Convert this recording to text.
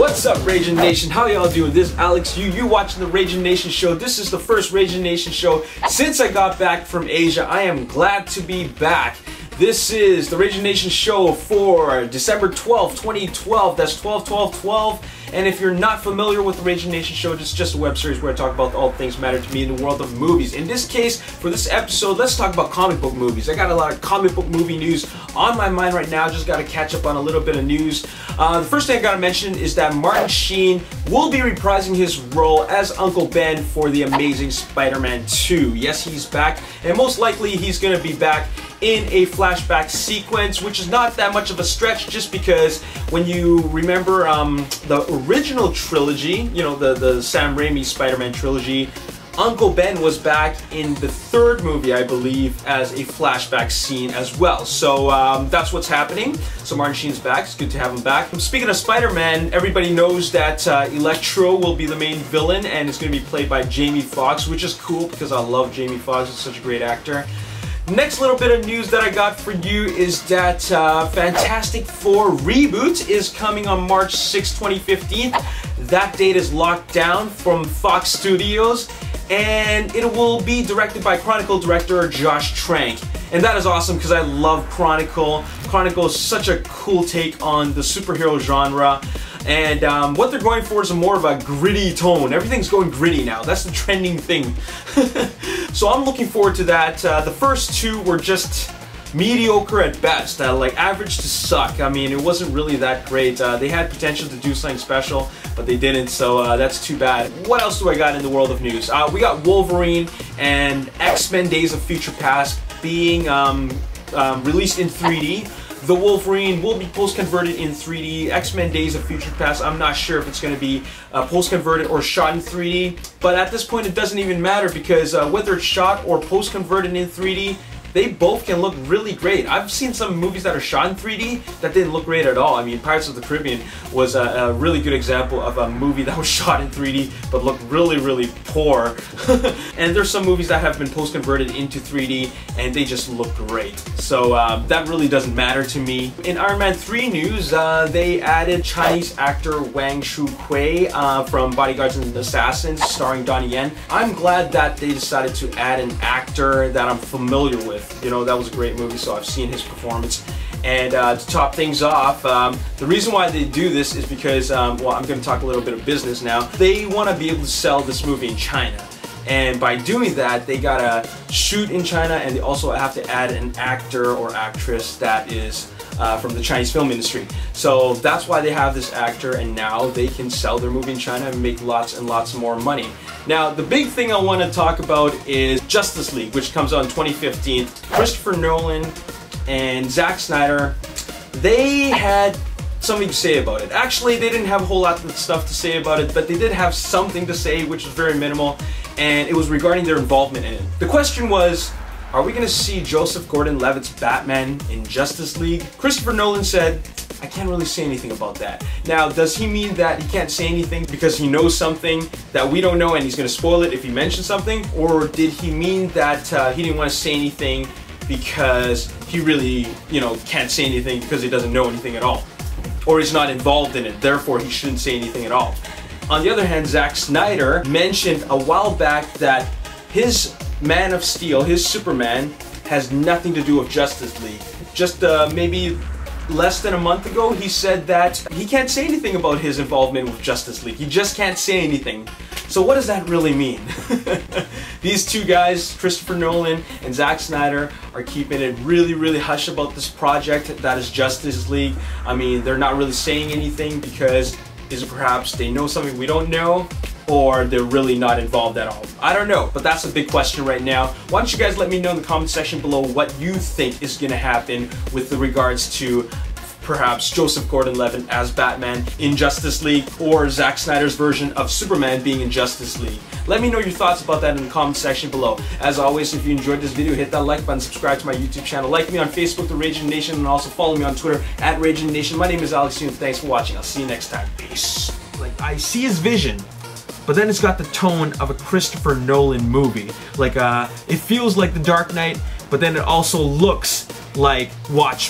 What's up, Raging Nation? How y'all doing? This is Alex Yu. You watching the Raging Nation show. This is the first Raging Nation show since I got back from Asia. I am glad to be back. This is the Raging Nation show for December 12th, 2012. That's 12/12/12. And if you're not familiar with the Raging Nation show, it's just a web series where I talk about all things matter to me in the world of movies. In this case, for this episode, let's talk about comic book movies. I got a lot of comic book movie news on my mind right now. Just got to catch up on a little bit of news. The first thing I got to mention is that Martin Sheen will be reprising his role as Uncle Ben for The Amazing Spider-Man 2. Yes, he's back, and most likely he's going to be back in a flashback sequence, which is not that much of a stretch, just because when you remember the original trilogy, you know, the Sam Raimi Spider-Man trilogy, Uncle Ben was back in the third movie, I believe, as a flashback scene as well. So that's what's happening. So Martin Sheen's back. It's good to have him back. Speaking of Spider-Man, everybody knows that Electro will be the main villain, and it's going to be played by Jamie Foxx, which is cool because I love Jamie Foxx. He's such a great actor. Next little bit of news that I got for you is that Fantastic Four reboot is coming on March 6, 2015. That date is locked down from Fox Studios, and it will be directed by Chronicle director Josh Trank. And that is awesome because I love Chronicle. Chronicle is such a cool take on the superhero genre. And what they're going for is more of a gritty tone. Everything's going gritty now. That's the trending thing. So I'm looking forward to that. The first two were just mediocre at best, like average to suck. I mean, it wasn't really that great. They had potential to do something special, but they didn't, so that's too bad. What else do I got in the world of news? We got Wolverine and X-Men Days of Future Past being released in 3D. The Wolverine will be post-converted in 3D. X-Men Days of Future Past, I'm not sure if it's going to be post-converted or shot in 3D. But at this point, it doesn't even matter because whether it's shot or post-converted in 3D, they both can look really great. I've seen some movies that are shot in 3D that didn't look great at all. I mean, Pirates of the Caribbean was a really good example of a movie that was shot in 3D but looked really, really poor. And there's some movies that have been post-converted into 3D and they just look great. So that really doesn't matter to me. In Iron Man 3 news, they added Chinese actor Wang Shu-kui from Bodyguards and Assassins, starring Donnie Yen. I'm glad that they decided to add an actor that I'm familiar with. You know, that was a great movie, so I've seen his performance. And to top things off, the reason why they do this is because, well, I'm going to talk a little bit of business now. They want to be able to sell this movie in China. And by doing that, they gotta shoot in China, and they also have to add an actor or actress that is from the Chinese film industry. So that's why they have this actor, and now they can sell their movie in China and make lots and lots more money. Now, the big thing I want to talk about is Justice League, which comes out in 2015. Christopher Nolan and Zack Snyder, they had something to say about it. Actually, they didn't have a whole lot of stuff to say about it, but they did have something to say, which was very minimal, and it was regarding their involvement in it. The question was, are we going to see Joseph Gordon-Levitt's Batman in Justice League? Christopher Nolan said, I can't really say anything about that. Now, does he mean that he can't say anything because he knows something that we don't know and he's going to spoil it if he mentions something? Or did he mean that he didn't want to say anything because he really, you know, can't say anything because he doesn't know anything at all? Or he's not involved in it, therefore he shouldn't say anything at all. On the other hand, Zack Snyder mentioned a while back that his Man of Steel, his Superman, has nothing to do with Justice League. Just maybe less than a month ago, he said that he can't say anything about his involvement with Justice League. He just can't say anything. So what does that really mean? These two guys, Christopher Nolan and Zack Snyder, are keeping it really, really hush about this project that is Justice League. I mean, they're not really saying anything because perhaps they know something we don't know, or they're really not involved at all. I don't know, but that's a big question right now. Why don't you guys let me know in the comment section below what you think is going to happen with regards to perhaps Joseph Gordon-Levitt as Batman in Justice League, or Zack Snyder's version of Superman being in Justice League. Let me know your thoughts about that in the comment section below. As always, if you enjoyed this video, hit that like button, subscribe to my YouTube channel, like me on Facebook, The Raging Nation, and also follow me on Twitter at Raging Nation. My name is Alex Yu, and thanks for watching. I'll see you next time. Peace. Like, I see his vision, but then it's got the tone of a Christopher Nolan movie. Like, it feels like The Dark Knight, but then it also looks like Watchmen.